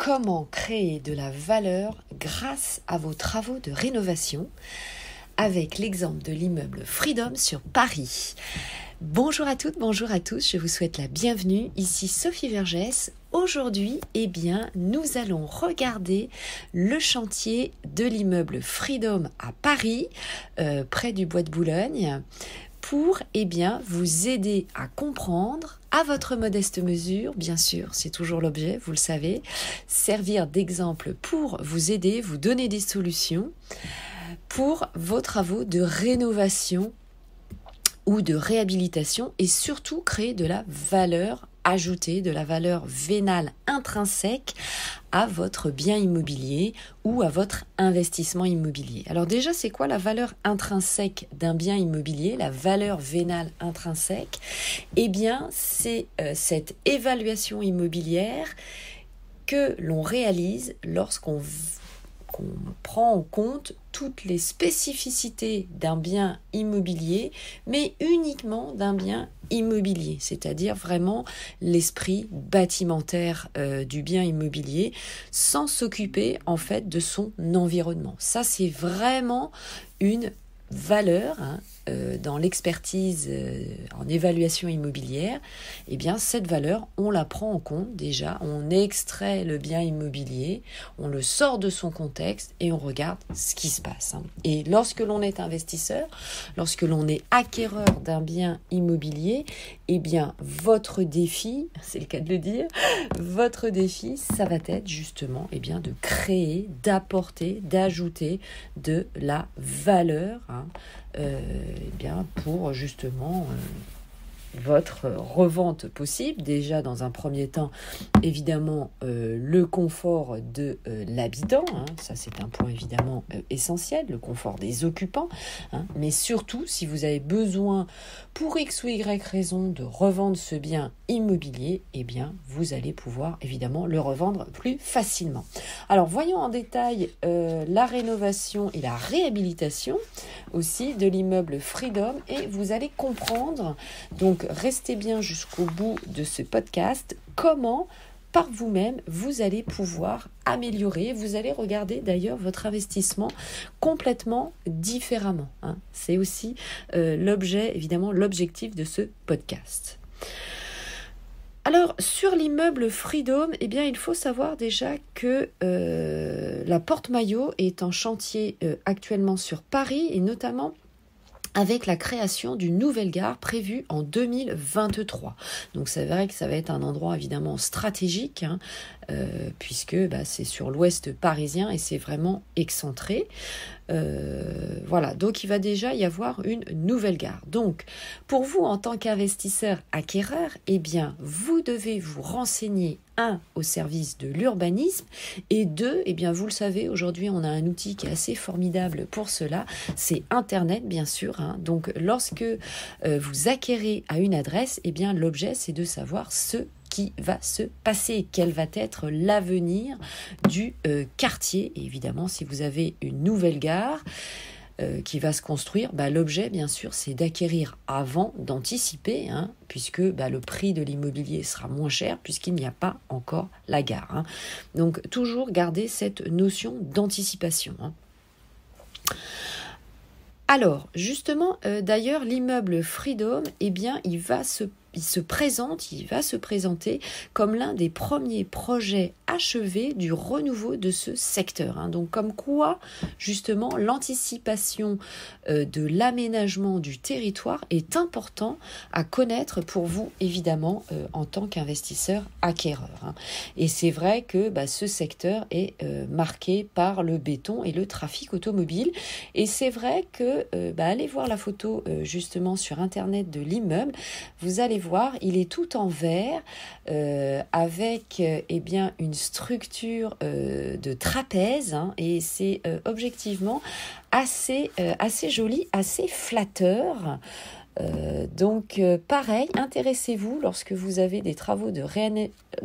comment créer de la valeur grâce à vos travaux de rénovation avec l'exemple de l'immeuble Freedom sur Paris. Bonjour à toutes, bonjour à tous, je vous souhaite la bienvenue. Ici Sophie Vergès. Aujourd'hui, nous allons regarder le chantier de l'immeuble Freedom à Paris, près du Bois de Boulogne, pour vous aider à comprendre, à votre modeste mesure, bien sûr, c'est toujours l'objet, vous le savez, servir d'exemple pour vous aider, vous donner des solutions pour vos travaux de rénovation ou de réhabilitation et surtout créer de la valeur ajoutée, de la valeur vénale intrinsèque à votre bien immobilier ou à votre investissement immobilier. Alors déjà, c'est quoi la valeur intrinsèque d'un bien immobilier, la valeur vénale intrinsèque ? C'est cette évaluation immobilière que l'on réalise lorsqu'on prend en compte toutes les spécificités d'un bien immobilier, mais uniquement d'un bien immobilier, c'est-à-dire vraiment l'esprit bâtimentaire du bien immobilier, sans s'occuper en fait de son environnement. Ça, c'est vraiment une valeur dans l'expertise en évaluation immobilière. Cette valeur, on la prend en compte déjà, on extrait le bien immobilier, on le sort de son contexte et on regarde ce qui se passe. Et lorsque l'on est investisseur, lorsque l'on est acquéreur d'un bien immobilier, votre défi, c'est le cas de le dire, votre défi, ça va être justement de créer, d'apporter, d'ajouter de la valeur pour justement votre revente possible. Déjà, dans un premier temps, évidemment, le confort de l'habitant, ça c'est un point évidemment essentiel, le confort des occupants, mais surtout, si vous avez besoin, pour X ou Y raison, de revendre ce bien immobilier, vous allez pouvoir évidemment le revendre plus facilement. Alors, voyons en détail la rénovation et la réhabilitation aussi de l'immeuble Freedom et vous allez comprendre, donc restez bien jusqu'au bout de ce podcast, comment par vous-même vous allez pouvoir améliorer, vous allez regarder d'ailleurs votre investissement complètement différemment. C'est aussi l'objectif de ce podcast. Alors, sur l'immeuble Freedom, il faut savoir déjà que la Porte Maillot est en chantier actuellement sur Paris et notamment avec la création d'une nouvelle gare prévue en 2023. Donc c'est vrai que ça va être un endroit évidemment stratégique, puisque c'est sur l'ouest parisien et c'est vraiment excentré. Donc il va déjà y avoir une nouvelle gare. Donc pour vous en tant qu'investisseur acquéreur, vous devez vous renseigner au service de l'urbanisme et deux, vous le savez, aujourd'hui on a un outil qui est assez formidable pour cela, c'est Internet bien sûr. Donc lorsque vous acquérez à une adresse, l'objet c'est de savoir ce qui va se passer, quel va être l'avenir du quartier. Et évidemment, si vous avez une nouvelle gare qui va se construire, l'objet, bien sûr, c'est d'acquérir avant, d'anticiper, puisque le prix de l'immobilier sera moins cher, puisqu'il n'y a pas encore la gare. Donc, toujours garder cette notion d'anticipation. Alors, justement, d'ailleurs, l'immeuble Freedom, il va se présenter comme l'un des premiers projets achevés du renouveau de ce secteur. Donc comme quoi, justement, l'anticipation de l'aménagement du territoire est important à connaître pour vous, évidemment, en tant qu'investisseur acquéreur. Et c'est vrai que ce secteur est marqué par le béton et le trafic automobile. Et c'est vrai que, allez voir la photo justement sur Internet de l'immeuble, vous allez voir, il est tout en verre avec une structure de trapèze et c'est objectivement assez joli, assez flatteur. Pareil, intéressez-vous lorsque vous avez des travaux de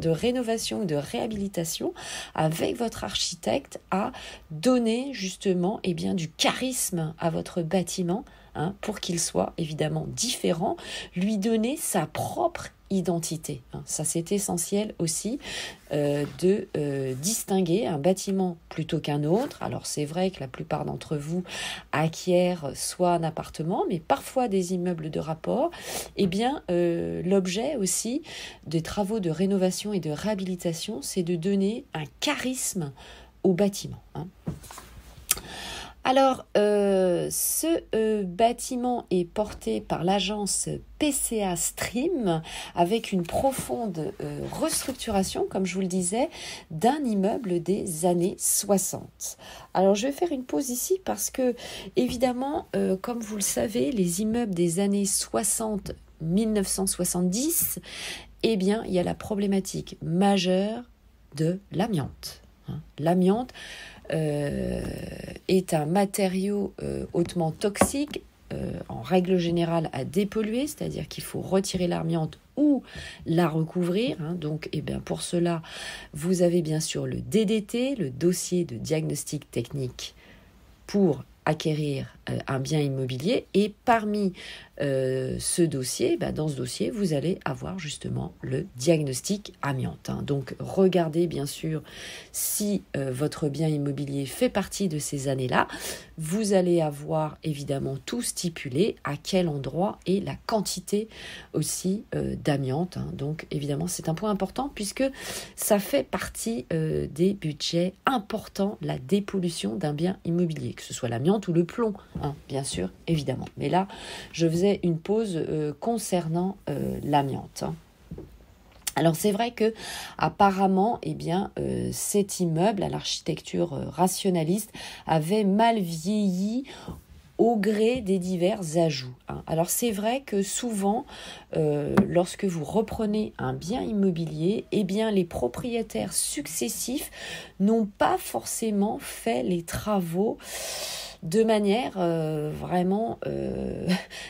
rénovation ou de réhabilitation avec votre architecte à donner justement du charisme à votre bâtiment pour qu'il soit évidemment différent, lui donner sa propre identité. Ça, c'est essentiel aussi de distinguer un bâtiment plutôt qu'un autre. Alors, c'est vrai que la plupart d'entre vous acquièrent soit un appartement, mais parfois des immeubles de rapport. Eh bien, l'objet aussi des travaux de rénovation et de réhabilitation, c'est de donner un charisme au bâtiment. Alors, ce bâtiment est porté par l'agence PCA Stream avec une profonde restructuration, comme je vous le disais, d'un immeuble des années 60. Alors, je vais faire une pause ici parce que, évidemment, comme vous le savez, les immeubles des années 60, 1970, eh bien, il y a la problématique majeure de l'amiante. L'amiante est un matériau hautement toxique, en règle générale à dépolluer, c'est-à-dire qu'il faut retirer l'amiante ou la recouvrir. Donc, pour cela, vous avez bien sûr le DDT, le dossier de diagnostic technique pour acquérir un bien immobilier, et parmi ce dossier, dans ce dossier, vous allez avoir justement le diagnostic amiante. Donc, regardez bien sûr si votre bien immobilier fait partie de ces années-là. Vous allez avoir évidemment tout stipulé, à quel endroit et la quantité aussi d'amiante. Donc, évidemment, c'est un point important puisque ça fait partie des budgets importants, la dépollution d'un bien immobilier, que ce soit l'amiante ou le plomb, bien sûr, évidemment. Mais là, je faisais une pause concernant l'amiante. Alors c'est vrai que apparemment, cet immeuble à l'architecture rationaliste avait mal vieilli au gré des divers ajouts. Alors c'est vrai que souvent, lorsque vous reprenez un bien immobilier, les propriétaires successifs n'ont pas forcément fait les travaux de manière vraiment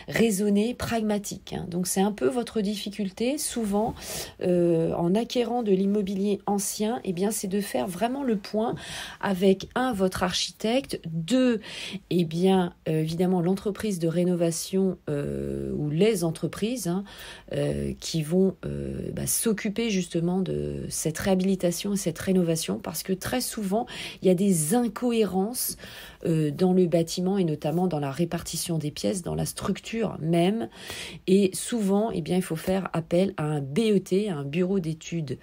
raisonnée, pragmatique. Donc c'est un peu votre difficulté, souvent, en acquérant de l'immobilier ancien, c'est de faire vraiment le point avec, votre architecte, deux, évidemment, l'entreprise de rénovation ou les entreprises qui vont s'occuper justement de cette réhabilitation et cette rénovation, parce que très souvent, il y a des incohérences dans le bâtiment et notamment dans la répartition des pièces, dans la structure même. Et souvent, il faut faire appel à un BET, un bureau d'études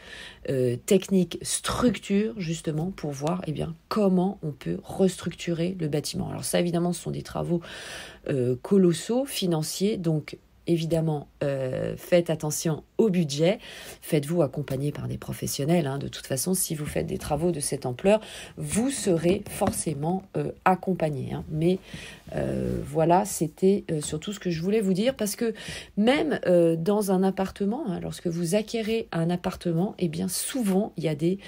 techniques structure, justement, pour voir comment on peut restructurer le bâtiment. Alors ça, évidemment, ce sont des travaux colossaux, financiers, donc évidemment, faites attention au budget, faites-vous accompagner par des professionnels. De toute façon, si vous faites des travaux de cette ampleur, vous serez forcément accompagné. Mais voilà, c'était surtout ce que je voulais vous dire, parce que même dans un appartement, lorsque vous acquérez un appartement, souvent, il y a des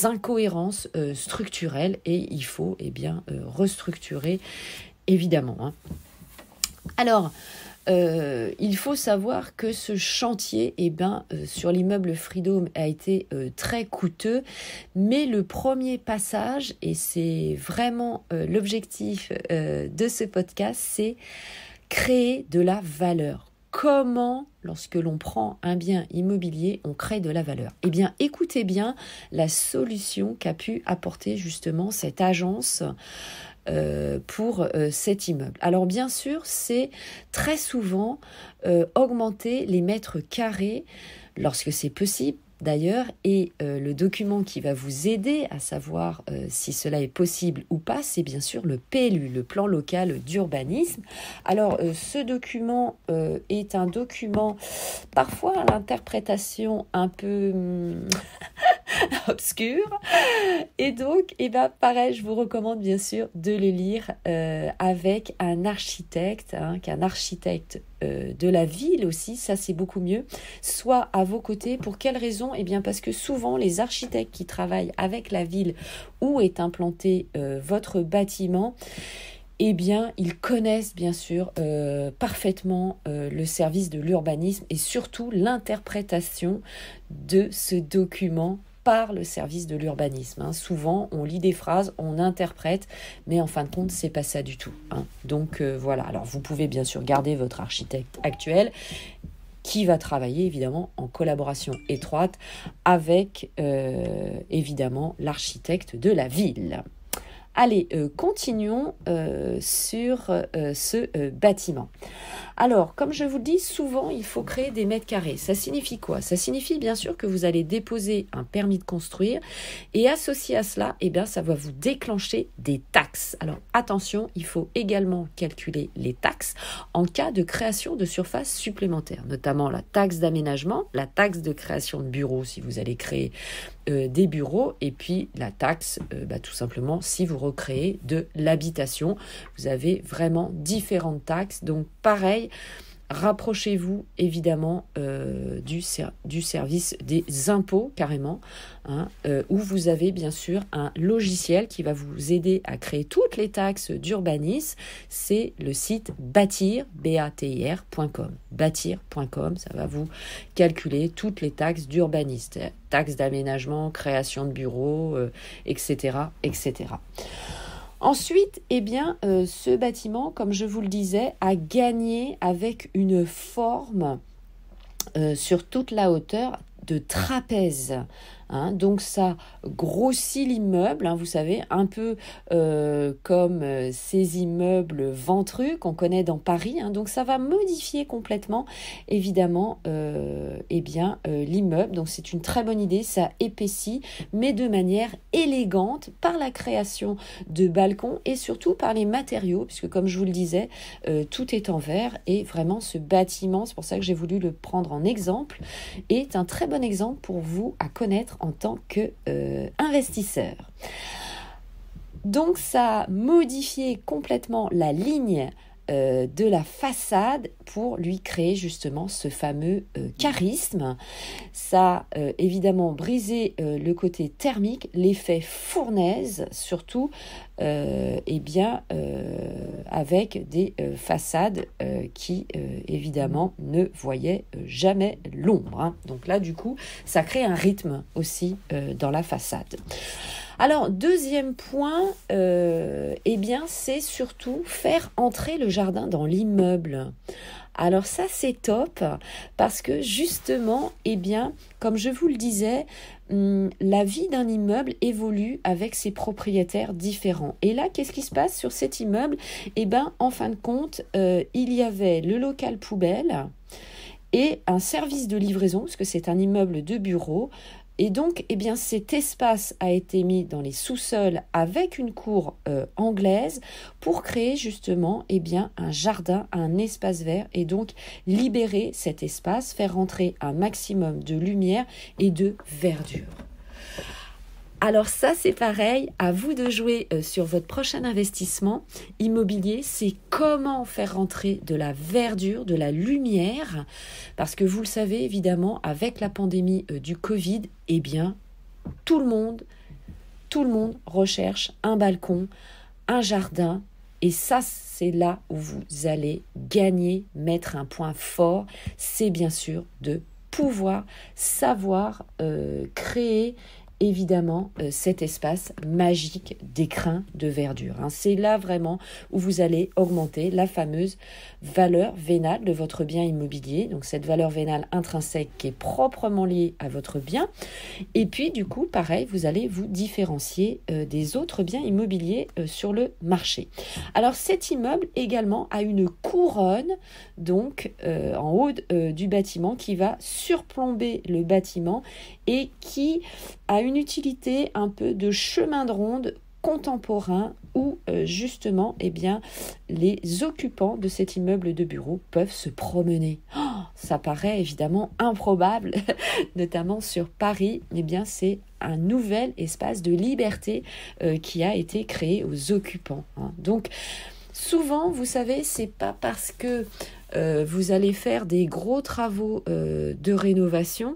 incohérences structurelles et il faut restructurer, évidemment. Alors, il faut savoir que ce chantier, sur l'immeuble Freedom, a été très coûteux, mais le premier passage, et c'est vraiment l'objectif de ce podcast, c'est créer de la valeur. Comment, lorsque l'on prend un bien immobilier, on crée de la valeur ? Écoutez bien la solution qu'a pu apporter justement cette agence pour cet immeuble. Alors bien sûr, c'est très souvent augmenter les mètres carrés lorsque c'est possible. D'ailleurs, et le document qui va vous aider à savoir si cela est possible ou pas, c'est bien sûr le PLU, le plan local d'urbanisme. Alors, ce document est un document parfois à l'interprétation un peu obscure. Et donc, pareil, je vous recommande bien sûr de le lire avec un architecte, qu'un architecte de la ville aussi, ça c'est beaucoup mieux, soit à vos côtés. Pour quelle raison ? Parce que souvent les architectes qui travaillent avec la ville où est implanté votre bâtiment, ils connaissent bien sûr parfaitement le service de l'urbanisme et surtout l'interprétation de ce document par le service de l'urbanisme. Souvent, on lit des phrases, on interprète, mais en fin de compte, c'est pas ça du tout. Donc voilà. Alors, vous pouvez bien sûr garder votre architecte actuel, qui va travailler évidemment en collaboration étroite avec évidemment l'architecte de la ville. Allez, continuons sur ce bâtiment. Alors, comme je vous le dis, souvent, il faut créer des mètres carrés. Ça signifie quoi? Ça signifie bien sûr que vous allez déposer un permis de construire et associé à cela, eh bien, ça va vous déclencher des taxes. Alors, attention, il faut également calculer les taxes en cas de création de surface supplémentaire, notamment la taxe d'aménagement, la taxe de création de bureaux si vous allez créer des bureaux et puis la taxe, tout simplement, si vous recréez de l'habitation. Vous avez vraiment différentes taxes. Donc, pareil, rapprochez-vous évidemment du service des impôts carrément, où vous avez bien sûr un logiciel qui va vous aider à créer toutes les taxes d'urbanisme. C'est le site bâtir, batir.com. Bâtir.com, ça va vous calculer toutes les taxes d'urbanisme, taxes d'aménagement, création de bureaux, etc., etc. Ensuite, ce bâtiment, comme je vous le disais, a gagné avec une forme sur toute la hauteur de trapèze. Donc ça grossit l'immeuble, vous savez, un peu comme ces immeubles ventrus qu'on connaît dans Paris. Donc ça va modifier complètement, évidemment, l'immeuble. Donc c'est une très bonne idée, ça épaissit, mais de manière élégante par la création de balcons et surtout par les matériaux, puisque comme je vous le disais, tout est en verre et vraiment ce bâtiment, c'est pour ça que j'ai voulu le prendre en exemple, est un très bon exemple pour vous à connaître en tant qu'investisseur. Donc ça a modifié complètement la ligne de la façade pour lui créer justement ce fameux charisme. Ça a évidemment brisé le côté thermique, l'effet fournaise surtout, avec des façades qui évidemment ne voyaient jamais l'ombre. Donc là du coup ça crée un rythme aussi dans la façade. Alors, deuxième point, c'est surtout faire entrer le jardin dans l'immeuble. Alors ça, c'est top parce que justement, comme je vous le disais, la vie d'un immeuble évolue avec ses propriétaires différents. Et là, qu'est-ce qui se passe sur cet immeuble? En fin de compte, il y avait le local poubelle et un service de livraison, parce que c'est un immeuble de bureau. Et donc, cet espace a été mis dans les sous-sols avec une cour anglaise pour créer justement un jardin, un espace vert et donc libérer cet espace, faire rentrer un maximum de lumière et de verdure. Alors ça, c'est pareil, à vous de jouer sur votre prochain investissement immobilier. C'est comment faire rentrer de la verdure, de la lumière, parce que vous le savez évidemment, avec la pandémie du Covid, tout le monde recherche un balcon, un jardin, et ça, c'est là où vous allez gagner, mettre un point fort, c'est bien sûr de pouvoir savoir créer évidemment cet espace magique d'écrin de verdure. C'est là vraiment où vous allez augmenter la fameuse valeur vénale de votre bien immobilier. Donc cette valeur vénale intrinsèque qui est proprement liée à votre bien. Et puis du coup, pareil, vous allez vous différencier des autres biens immobiliers sur le marché. Alors cet immeuble également a une couronne donc en haut du bâtiment qui va surplomber le bâtiment et qui a une utilité un peu de chemin de ronde contemporain où justement les occupants de cet immeuble de bureau peuvent se promener. Ça paraît évidemment improbable, notamment sur Paris, c'est un nouvel espace de liberté qui a été créé aux occupants. Donc souvent, vous savez, c'est pas parce que vous allez faire des gros travaux de rénovation.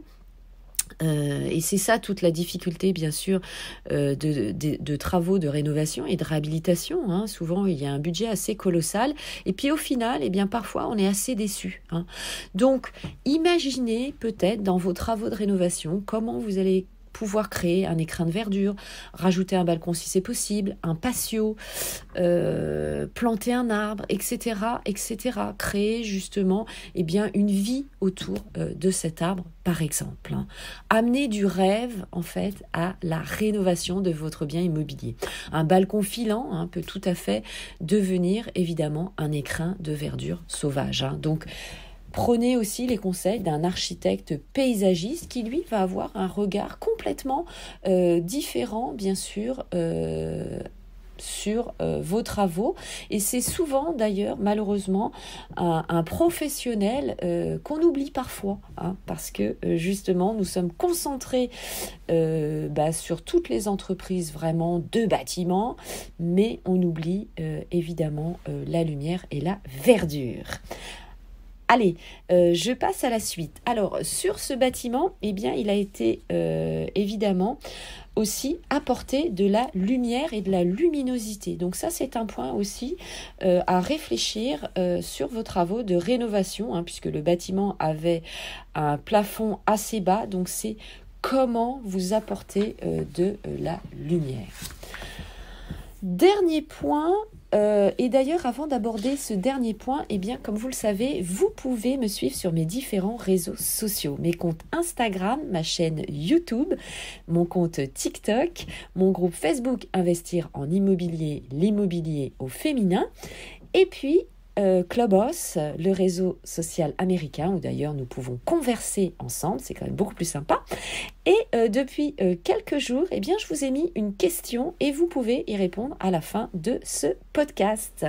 Et c'est ça toute la difficulté bien sûr de travaux de rénovation et de réhabilitation. Souvent il y a un budget assez colossal et puis au final parfois on est assez déçu. Donc imaginez peut-être dans vos travaux de rénovation comment vous allez pouvoir créer un écrin de verdure, rajouter un balcon si c'est possible, un patio, planter un arbre, etc., etc. Créer justement une vie autour de cet arbre, par exemple. Amener du rêve, en fait, à la rénovation de votre bien immobilier. Un balcon filant peut tout à fait devenir, évidemment, un écrin de verdure sauvage. Donc, prenez aussi les conseils d'un architecte paysagiste qui, lui, va avoir un regard complètement différent, bien sûr, sur vos travaux. Et c'est souvent, d'ailleurs, malheureusement, un professionnel qu'on oublie parfois, parce que, justement, nous sommes concentrés sur toutes les entreprises vraiment de bâtiments, mais on oublie évidemment la lumière et la verdure. Allez, je passe à la suite. Alors, sur ce bâtiment, il a été évidemment aussi apporter de la lumière et de la luminosité. Donc ça, c'est un point aussi à réfléchir sur vos travaux de rénovation, puisque le bâtiment avait un plafond assez bas. Donc c'est comment vous apportez de la lumière. Dernier point, et d'ailleurs avant d'aborder ce dernier point, comme vous le savez, vous pouvez me suivre sur mes différents réseaux sociaux, mes comptes Instagram, ma chaîne YouTube, mon compte TikTok, mon groupe Facebook Investir en immobilier, l'immobilier au féminin, et puis Clubhouse, le réseau social américain où d'ailleurs nous pouvons converser ensemble, c'est quand même beaucoup plus sympa. Et depuis quelques jours, je vous ai mis une question et vous pouvez y répondre à la fin de ce podcast.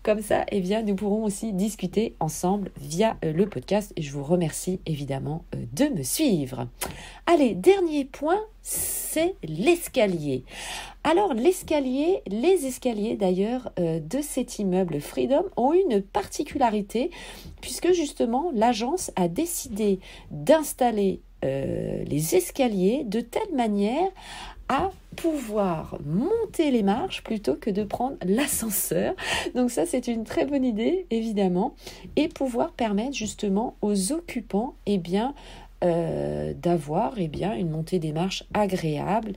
Comme ça, nous pourrons aussi discuter ensemble via le podcast et je vous remercie évidemment de me suivre. Allez, dernier point, c'est l'escalier. Alors les escaliers d'ailleurs de cet immeuble Freedom ont une particularité puisque justement l'agence a décidé d'installer les escaliers de telle manière à pouvoir monter les marches plutôt que de prendre l'ascenseur. Donc ça, c'est une très bonne idée, évidemment, et pouvoir permettre justement aux occupants d'avoir une montée des marches agréable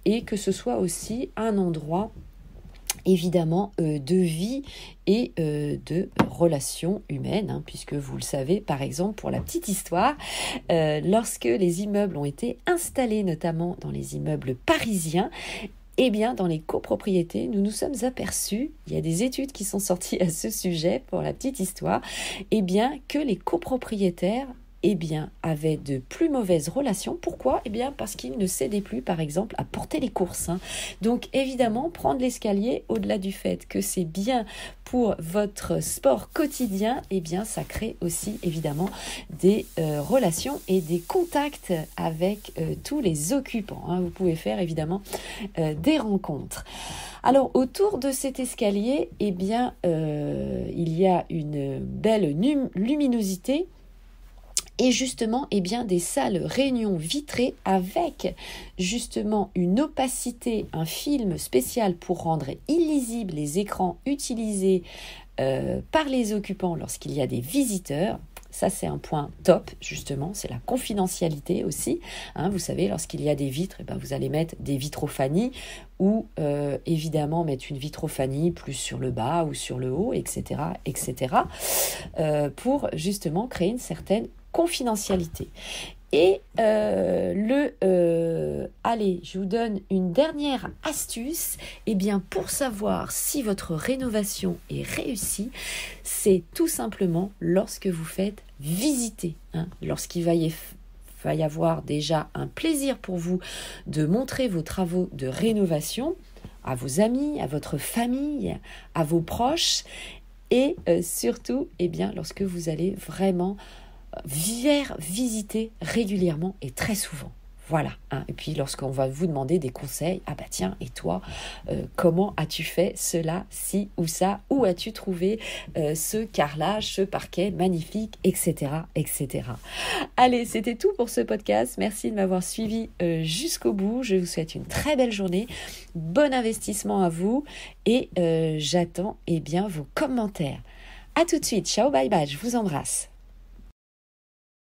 et que ce soit aussi un endroit évidemment de vie et de relations humaines, puisque vous le savez, par exemple, pour la petite histoire, lorsque les immeubles ont été installés, notamment dans les immeubles parisiens, dans les copropriétés, nous nous sommes aperçus, il y a des études qui sont sorties à ce sujet, pour la petite histoire, que les copropriétaires avaient de plus mauvaises relations. Pourquoi ? Parce qu'ils ne cédaient plus, par exemple, à porter les courses. Donc, évidemment, prendre l'escalier, au-delà du fait que c'est bien pour votre sport quotidien, ça crée aussi, évidemment, des relations et des contacts avec tous les occupants. Vous pouvez faire, évidemment, des rencontres. Alors, autour de cet escalier, il y a une belle luminosité et justement des salles réunions vitrées avec justement une opacité, un film spécial pour rendre illisibles les écrans utilisés par les occupants lorsqu'il y a des visiteurs. Ça, c'est un point top, justement, c'est la confidentialité aussi. Vous savez, lorsqu'il y a des vitres, vous allez mettre des vitrophanies ou évidemment mettre une vitrophanie plus sur le bas ou sur le haut, etc., pour justement créer une certaine confidentialité. Et allez, je vous donne une dernière astuce. Pour savoir si votre rénovation est réussie, c'est tout simplement lorsque vous faites visiter. Lorsqu'il va y avoir déjà un plaisir pour vous de montrer vos travaux de rénovation à vos amis, à votre famille, à vos proches et surtout, lorsque vous allez vraiment visiter régulièrement et très souvent. Voilà. Et puis lorsqu'on va vous demander des conseils, tiens, et toi, comment as-tu fait cela, ci ou ça, où as-tu trouvé ce carrelage, ce parquet magnifique, etc., etc. Allez, c'était tout pour ce podcast. Merci de m'avoir suivi jusqu'au bout. Je vous souhaite une très belle journée. Bon investissement à vous et j'attends vos commentaires. À tout de suite. Ciao, bye bye. Je vous embrasse.